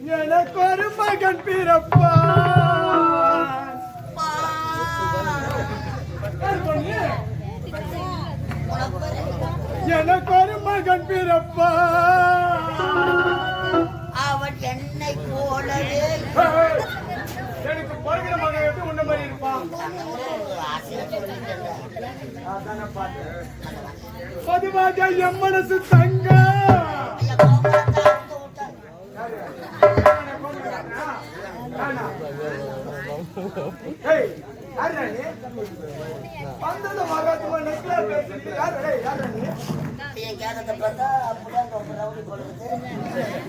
எனக்கு ஒரு மகன் பிறப்பான். எனக்கு ஒரு மகன் பிறப்பான். அவன் என்னை போலவே எனக்கு பிறகுற மகன் எப்படி உன்ன மாதிரி இருப்பான். பொதுவாக என் மனசு தங்க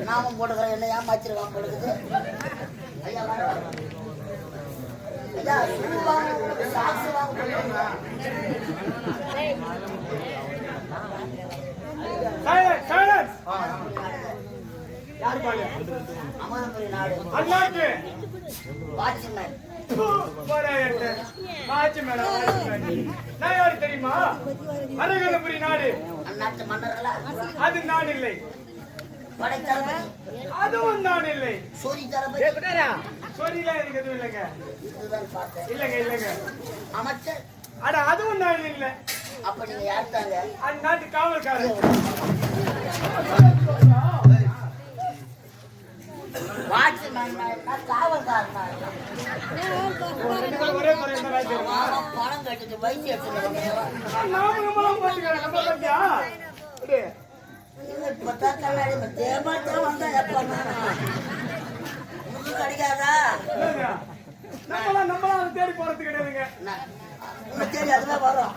நாமம் போட்டுக்கிறேன் என்ன ஏமாச்சிருக்கான் போடுக்குது. ஐயா ஐயா சாக்ஸ் வாங்க அமரபுரி நாடு வாட்ச்மேன் தெரியுமா? அழகபுரி நாடு அந்நாட்டு மன்னர்களா? அது நாடு இல்லை. படைத்தளபதி அதுவும் நாடு இல்லை. சூரி தளபதி சோரிலாம் எனக்கு எதுவும் இல்லைங்க. இல்லைங்க இல்லைங்க. அமைச்சர் அட அதுவும் நாடு இல்லை. அப்ப நீங்க யார்த்தாங்க? அந்நாட்டு காவல்காரர். வாட்ச்மேன் காவல்காரன் ஒரே முறை பணம் கட்டிட்டு வயிற்று கிடைக்காதா? நம்மளாம் தேடி போறது கிடையாதுங்க. தேடி அதுதான் வரும்.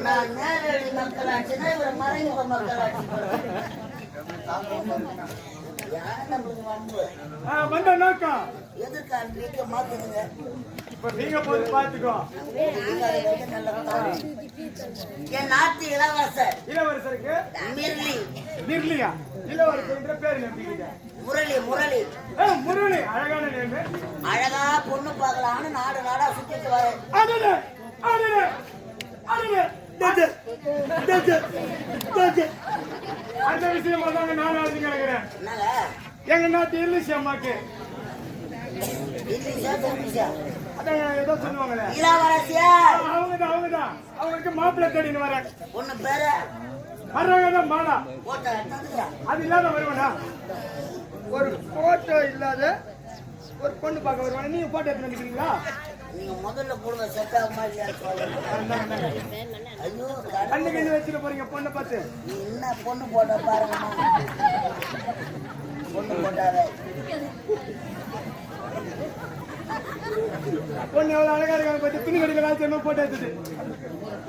நான் நேரடி மக்களாட்சினா இவர் மறைமுக மக்களாட்சி வந்த நோக்கம் எதிர்கால வீட்டை மாத்துதுங்க. நீங்க போது பாத்துக்கோ. என் நாட்டு இளவரசர் இளவரசருக்கு மிர்லி மிர்லியா இளவரசர் பேரு நம்பிக்கை முரளி முரளி முரளி அழகான நேம். அழகா பொண்ணு பார்க்கலான்னு நாடு நாடா சுத்திட்டு வர அந்த விஷயமா தாங்க நான் அழைச்சு கிடக்குறேன். எங்க நாட்டு இல்லிசி அம்மாக்கு ஏதோ சொல்லுவாங்களே இளவரசியா அவங்கதான் அவங்களுக்கு மாப்பிள்ளை தேடின்னு வரேன். பொண்ணு பேரு வர்றாங்க மாலா. போட்டோ அது இல்லாத வருவனா? ஒரு போட்டோ இல்லாத ஒரு பொண்ணு பார்க்க வருவாங்க. நீங்க போட்டோ எடுத்து நினைக்கிறீங்களா? நீங்க முதல்ல போடுங்க செட் ஆக மாதிரி. ஐயோ கண்ணுக்கு என்ன வச்சுட்டு போறீங்க பொண்ணை பார்த்து? நீ என்ன பொண்ணு போட்ட பாருங்க. பொண்ணு போட்டாத பொண்ணு எவ்வளவு அழகா இருக்காங்க பார்த்து துணி கடையில வேலை செய்யணும் போட்டோ எடுத்துட்டு.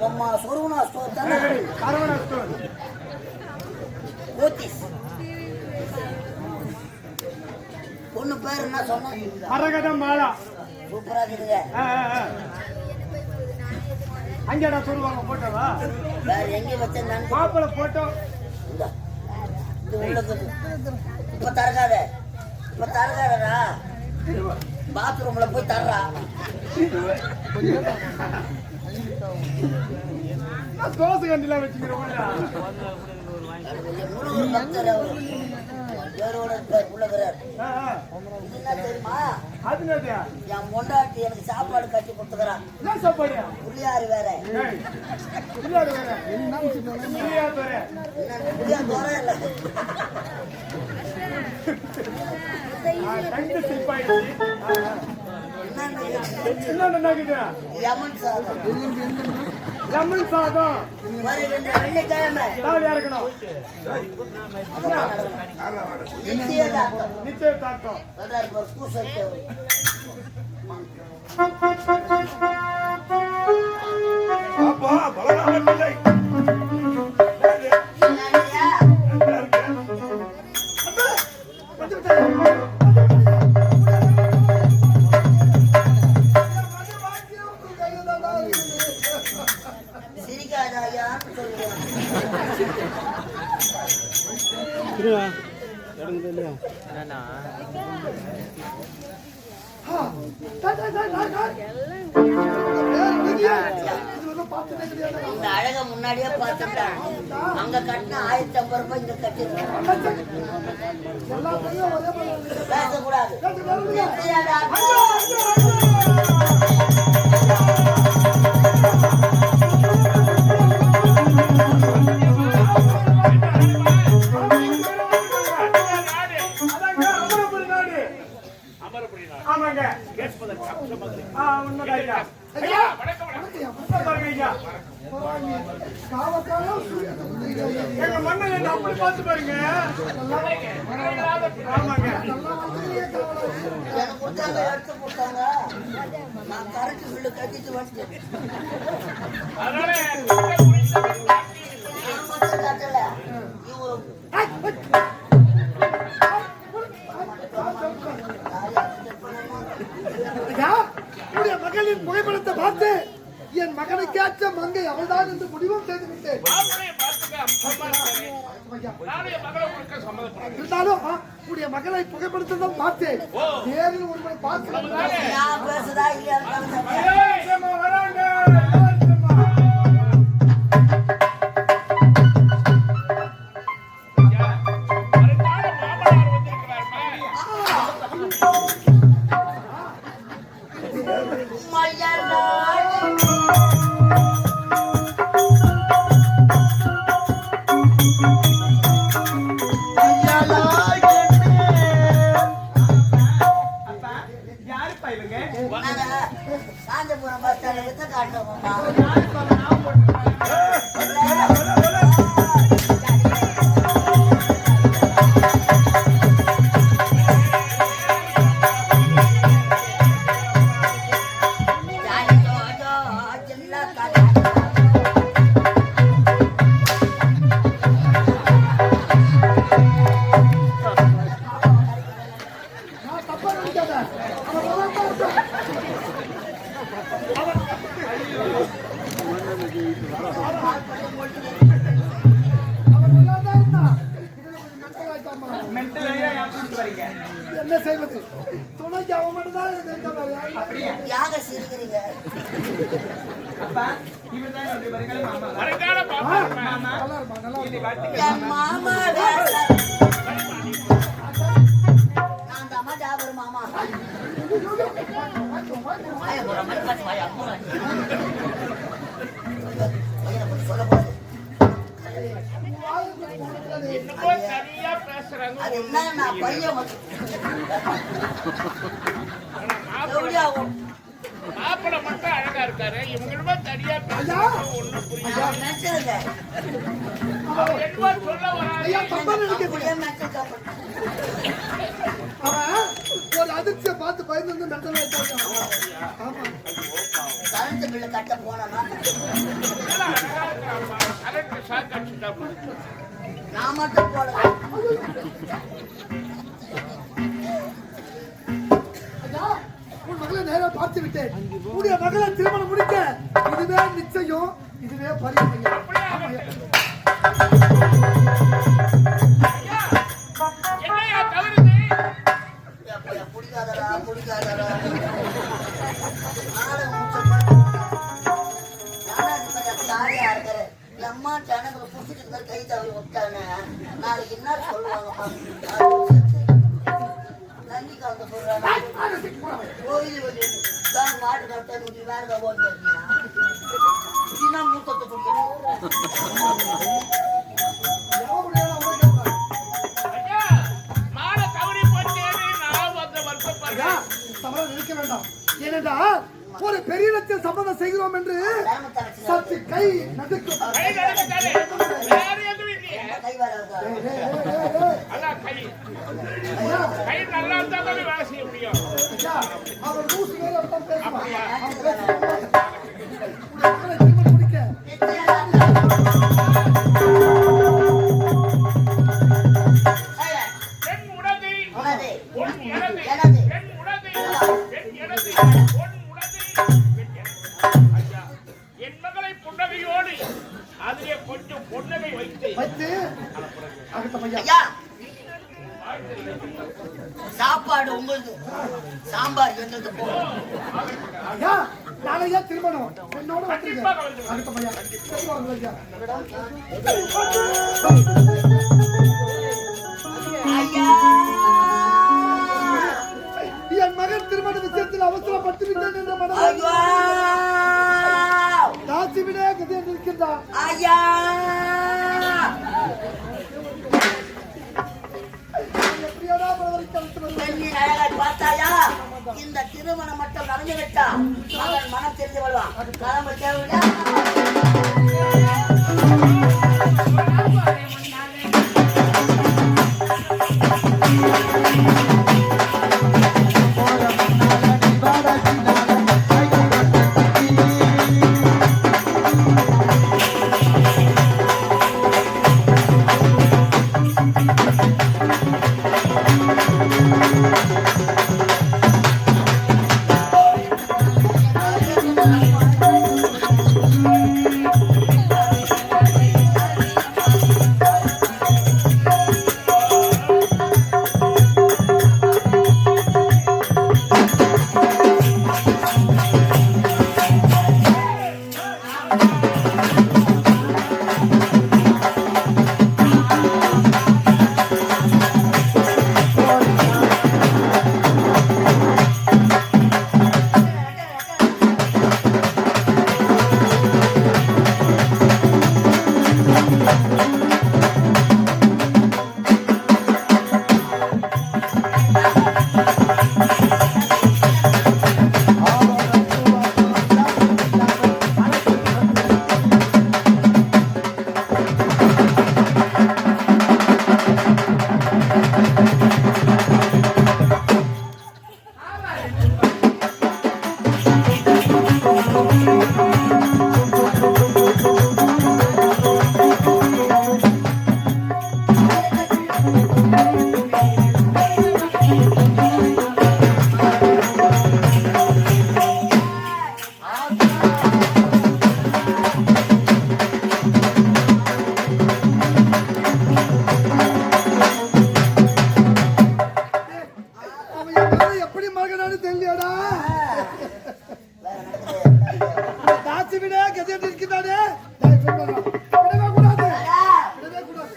அம்மா சொருவனா ஸ்டோர் தானே? அரவணா ஸ்டோர் ஓத்திஸ். பொண்ணு பேர் என்ன சொன்ன? அரகதம் மாலா. சூப்பரா இருக்குதுங்க. அங்கேடா சொல்லுவாங்க போட்டோவா? வேற எங்க வச்சேன் மாப்பிள்ளை போட்டோ இப்ப தரகாதடா பாத்ரூம்ல போய் தர்றா. தோசை கண்டிலாம் வச்சுக்கிறோம். முருகர் பக்தர் அவர் பேரோட உள்ளகிறார். என்ன தெரியுமா? என் பொண்டாட்டி எனக்கு சாப்பாடு கட்டி கொடுத்துக்கிறான். புள்ளியாறு வேற புள்ளியார் தோற இல்ல. லெமன் சாதம் லெமன் சாதம் வெள்ளிக்கிழமை இருக்கணும். நிச்சயதார்த்தம் சிரிக்காதாயான்னு சொல்லுவேன். பக்கம் பார்த்ததே கிடையாது. இந்த அழக முன்னாடியே பார்த்துட்டேன். அங்க கட்டின 1050 ரூபாய் இங்க கட்டிருக்கேன். எல்லாத்தையும் ஒரே மாதிரி பேசக்கூடாது. ஆமாங்க. உண்மைதான் ஐயா. ஐயா, பாருங்க ஐயா. எங்க மண்ணை அப்படி பார்த்து பாருங்க. ஆமாங்க. எனக்கு கொடுத்தாங்க, எடுத்து கொடுத்தாங்க. நான் கரெக்ட் பில்லு கட்டிட்டு வந்துட்டேன். நான் மட்டும் கட்டல. உடைய மகளின் புகைப்படத்தை பார்த்து என் மகனுக்கேற்ற மங்கை அவள்தான் என்று முடிவும் செய்து விட்டேன். இருந்தாலும் உடைய மகளை புகைப்படத்தான் பார்த்தேன். நேரில் ஒருவரை பார்த்து நான் பேசுதா இல்லையா காஞ்சிபுரம் பஸ் ஸ்டாண்ட்ல வித்த காட்டுறோம்மா. என்ன செய்வது? துணைக்கு அவன் மட்டும்தான் யாக சிரிக்கிறீங்க. மாமா நான் தாமா ஜாபர் மாமா. சொல்லக்கூடாது. அது என்ன நான் பையன் மாப்பிள மட்டும் அழகா இருக்காரு. இவங்களுமே தனியா ஒண்ணும் புரியாது. சொல்ல ஒரு அதிர்ச்சியை பார்த்து பயந்து நடத்தல. கரண்ட் பில்லு கட்ட போனா நான் மட்டும் போட உன் மகளை நேரா பார்த்து விட்டேன். உன்னுடைய மகளை திருமணம் முடிக்க இதுவே நிச்சயம், இதுவே பரிசு. பிடிக்காதரா பிடிக்காதரா தாரியா இருக்கிறேன். அம்மா சேனங்களை புடிச்சிட்டு இருந்தா கை தவறி விட்டானே. நாளைக்கு என்ன சொல்லுவாங்க? தண்ணி கலந்து போடுறாங்க. கோயில் வழி மாட்டு கட்ட வேற ஓட்டு மூத்தத்தை கொடுக்கணும். நினைக்க வேண்டாம். ஏனென்றா ஒரு பெரிய லட்சம் சம்பந்தம் செய்கிறோம் என்று சற்று கை நடுக்கும். அவர் நூறு பேர் பேசுவார். முடிக்க என் மகளை புன்னகையோடு அதிலே கொஞ்சம் பொன்னகை வைத்து சாப்பாடு உங்களுக்கு, சாம்பார் எங்களுக்கு போகும். நாளைக்கு தான் திருமணம் என்னோட கண்டிப்பாக வந்துருங்க வந்து அடுத்த பையன் கண்டிப்பா வந்து ஐயா. ஐயா என் மகன் திருமண விஷயத்தில் அவசரப்பட்டு விட்டேன் என்ற மனம் ஐயா தாசி விட கதை நிற்கின்றான். ஐயா எப்படியாடா பரவலிக்க வைத்து வருவேன். பெண்ணின் அழகை பார்த்தாயா? இந்த திருமணம் மட்டும் நடந்து விட்டா மகன் மனம் தெரிந்து கொள்வான். கிளம்ப தேவையா? அவன் என் மகன் எப்படி மகனானு தெரியலடா. தாசி விட கதை நிற்கிறானே. விடவே கூடாது விடவே கூடாது.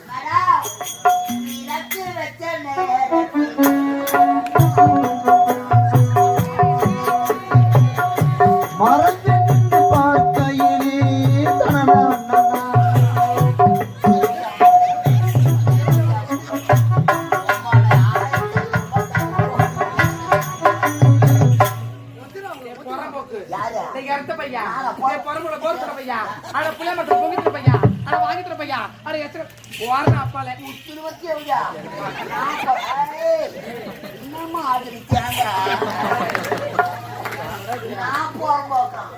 மறந்து நின்று பார்க்கையிலே தனனா புறம்போக்கு யாரு? நீங்க அடுத்த பையா பரம்பரை போர்த்துற பையா அட புள்ள மட்டும் பொங்கிட்டு பையா அட வாங்கிட்டு பையா அட எத்தனை ஓரண அப்பால திருவத்தி எவ்வளோ? என்னம்மா ஆதரிச்சாங்க? நான் புறம்போக்கான்.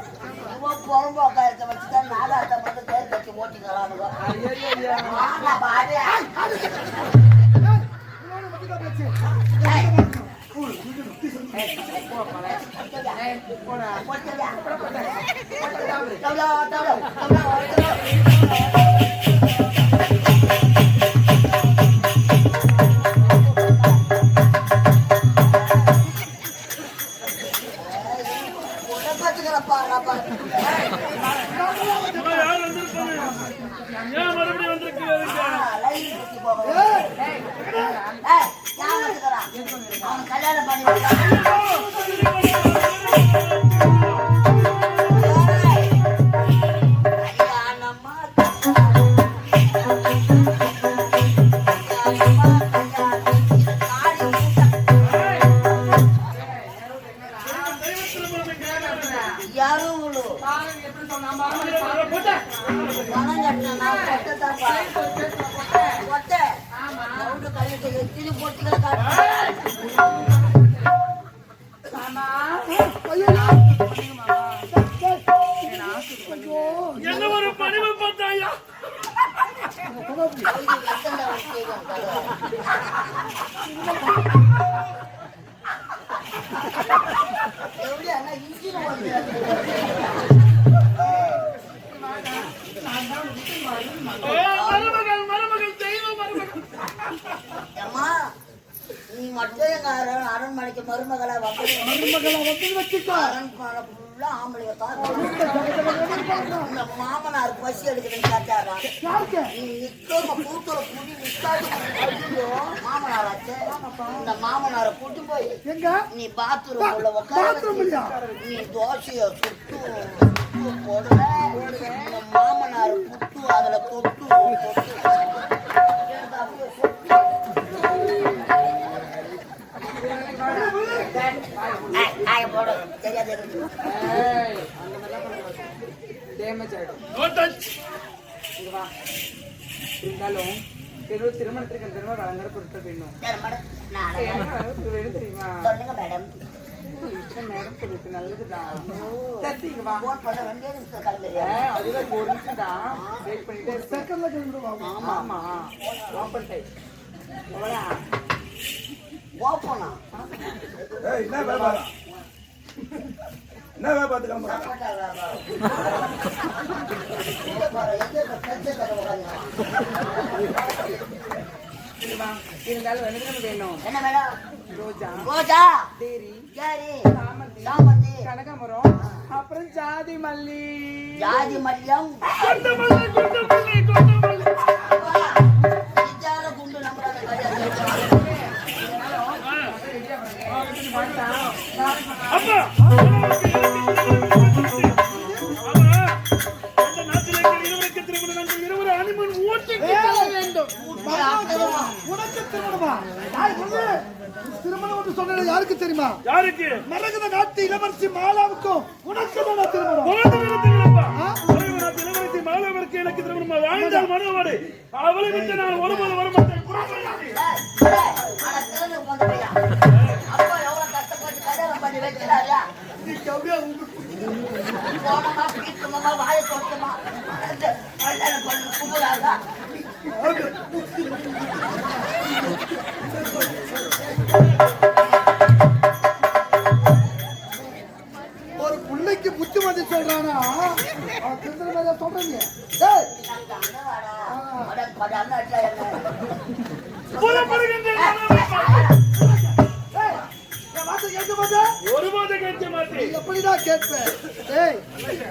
இவன் புறம்போக்கா இருக்க வச்சுதான் நாலாத்த மட்டும் பேர் கட்டி ஓட்டிக்கிறானுங்க. வாங்க பாரு. இவனோட மட்டும்தான் பேச்சு. போடா போட்டுடா. போடா தவளோ, தவளோ, தவளோ, தவளோ. உடம்பத்துக்கிறப்பா, ரப்பா. லைன் சுத்தி போக. ஏய், யார் வந்துக்கிறான்? அவன் கல்யாணம் பண்ணி வைக்கிறான். கல்யாணமா யாரும் எப்படி சொன்னாம போட்ட பணம் கட்டினா கொட்டை ரவுண்டு கல்லிட்டு எத்தினி போட்டுக்கிற என்ன ஒரு பணிவு பார்த்தாயா எப்படி அண்ணா இன்ஜின் மருமகள் தெய்வம் மருமகள் அம்மா நீ மட்டும் எங்க அரண்மனைக்கு மருமகளா வந்து மருமகளா வந்து வச்சுக்கோ. அரண்மனை ஃபுல்லா ஆம்பளைங்க தான். இந்த மாமனார் பசி எடுக்குதுன்னு கேட்டாரா? யாருக்கு? நீ நிக்காம கூட்டுல புடி நிக்காது. ஐயோ மாமனார் ஆச்சு. இந்த மாமனாரை கூட்டி போய் எங்க? நீ பாத்ரூம் உள்ள உட்கார பாத்ரூம் இல்லையா? நீ தோசைய சுட்டு போடுவ. இந்த மாமனார் புட்டு அதுல தொட்டு போடு தெரியாது. ஏய், அந்த மாதிரிலாம் பண்ணக்கூடாது. டேமேஜ் ஆயிடும். இங்க வா. இருந்தாலும் திருமணத்திற்கு அந்த அலங்கார பொருட்கள் வேணும். தெரியுமா? சொல்லுங்க மேடம். மேடம் சொல்லிட்டு நல்லதுதான். சரி, இங்க வா. போன் பண்ண 2 நிமிஷம் கிளம்புறியா? அதுதான் ஒரு நிமிஷம் தான் வெயிட் பண்ணிட்டே செகண்ட்ல கிளம்பிடுவாங்க. ஆமா ஆமா ஓப்பன் டைம் அவ்வளோ ஓப்பனா என்ன வியாபாரம்? என்ன வியாபாரத்துக்கு கிளம்புறாங்க? இருந்தாலும் ரெண்டு வேணும். என்ன மேடம்? ரோஜா ரோஜா தேரி சரி சாமந்தி சாமந்தி கனகாமரம் அப்புறம் ஜாதி மல்லி ஜாதி மல்லியம் இதால குண்டு நம்பறாங்க. உனக்கு திருமணமா? திருமணம் சொன்ன யாருக்கு தெரியுமா? யாருக்கு? மரகத நாட்டு இளவரசி மாலாவுக்கும் உனக்கு தான் திருமணம். இளவரசி மாலாவிற்கு எனக்கு திருமணமா? வாழ்ந்தால் மனோவாடு அவளை விட்டு நான் ஒரு மாதம் வரமாட்டேன். அப்பா எவ்வளவு கஷ்டப்பட்டு கல்யாணம் பண்ணி வைக்கிறாரா? போனமா பீட்டமா வாயை தொட்டமா கல்யாணம் பண்ணி கும்பிடாதா? ஒரு பிள்ளைக்கு புத்திமதி சொல்றானா அவன் திருந்த சொல்றீங்க. ஒருபோது கேட்க மாட்டேன். எப்படிதான் கேட்பேன்?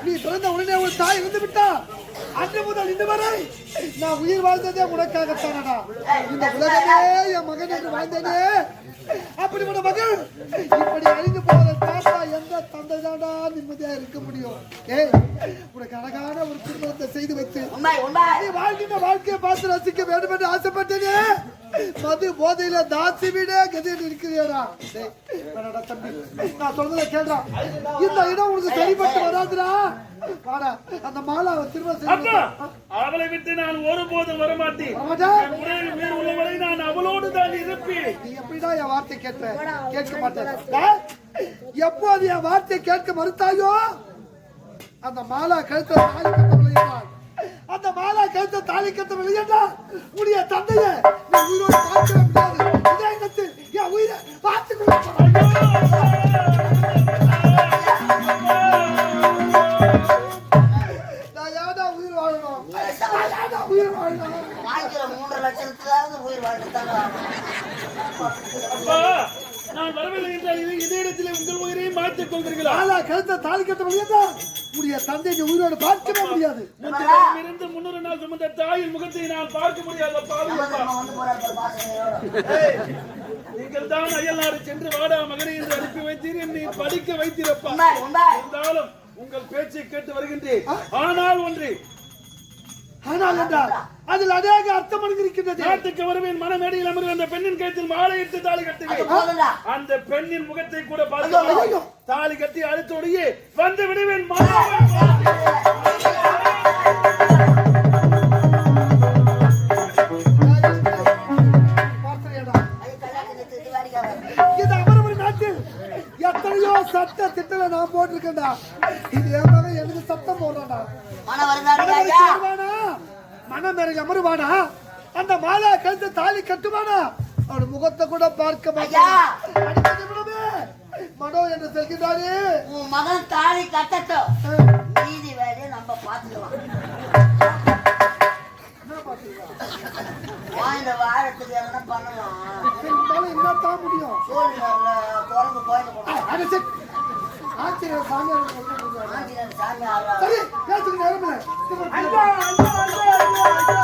நீ பிறந்த உடனே ஒரு தாய் இருந்து விட்டா அன்று முதல் இன்று வரை நான் உயிர் வாழ்ந்ததே உனக்காகத்தானடா. இந்த உலகமே என் மகன் என்று வாழ்ந்தேனே. அப்படிப்பட்ட மகள் இப்படி அழிந்து போவதை பார்த்தா எந்த தந்தை தாண்டா நிம்மதியா இருக்க முடியும்? உனக்கு அழகான ஒரு திருமணத்தை செய்து வைத்து நீ வாழ்கின்ற வாழ்க்கையை பார்த்து ரசிக்க வேண்டும் என்று ஆசைப்பட்டேனே. மது போதையில தாசி விட கதையில் இருக்கிறியடா. தம்பி நான் சொல்றதை கேள்றா. இந்த இடம் உனக்கு சரிப்பட்டு வராதுடா. வாடா அந்த மாலாவை திருமணம் அவளை விட்டு நான் ஒருபோதும் வரமாட்டேன். உள்ளவரை நான் அவளோடு தான் இருப்பேன். நீ எப்படிடா என் வார்த்தை கேட்க மாட்டேன்? எப்போது என் வார்த்தை கேட்க மறுத்தாயோ அந்த மாலா கழுத்த தாலி கட்டவில்லை என்றால் அந்த மாலா கழுத்த தாலி கட்டவில்லை என்றால் உடைய தந்தையை நீ உயிரோடு பார்க்க முடியாது. இதே இடத்தில் என் உயிரை பார்த்துக்கொள்ள உயிர் வாழணும். உயிர் வாழணும். 3 லட்சத்துக்காவது உயிர் வாழ்ந்துட்டாங்க. நான் வரவில்லை என்றால் இதே இடத்திலே உங்கள் உயிரையும் மாற்றிக் கொள்கிறீர்களா? கழுத்த தாலி கட்டவில்லை உடைய தந்தை உயிரோடு பார்க்கவே முடியாது. இருந்து 300 நாள் சுமந்த தாயின் முகத்தை நான் பார்க்க முடியாது. நீங்கள் தான் அயல்நாடு சென்று வாடா மகனை என்று அனுப்பி வைத்தீர். என்னை படிக்க வைத்திருப்பா. இருந்தாலும் உங்கள் பேச்சை கேட்டு வருகின்றேன். ஆனால் ஒன்று ஆனால் என்றால் அதில் அநேக அர்த்தம் இருக்கின்றது. நாட்டுக்கு வருவேன் மனமேடையில் அமர்வு அந்த பெண்ணின் கழுத்தில் மாலையிட்டு தாலி கட்டுவேன். அந்த பெண்ணின் முகத்தை கூட பார்த்து தாலி கட்டி அடுத்தோடையே வந்து விடுவேன். இது அவரவர் நாட்டில் எத்தனையோ சட்ட திட்டங்களை நான் போட்டிருக்கேன்டா. இது என் மகன் எனக்கு சட்டம் போடுறான்டா. மனம் இறங்கி அமருவானா? அந்த மாலா கழுத்து தாலி கட்டுவானா? அவன் முகத்தை கூட பார்க்க மாட்டான். மனோ என்று சொல்கிறாரு. உன் மகன் தாலி கட்டட்டும், நீதி வேலையை நம்ம பார்த்துக்கலாம். இந்த வாரத்துக்கு என்ன பண்ணலாம்? என்னத்தான் முடியும்? குழம்பு கோயில் ஆச்சரிய சாமியார் ஆஞ்சநேயர் சாமி ஆடுறாரு சரி பேசுக்கு நேரம் இல்லை அஞ்சா அஞ்சா அஞ்சா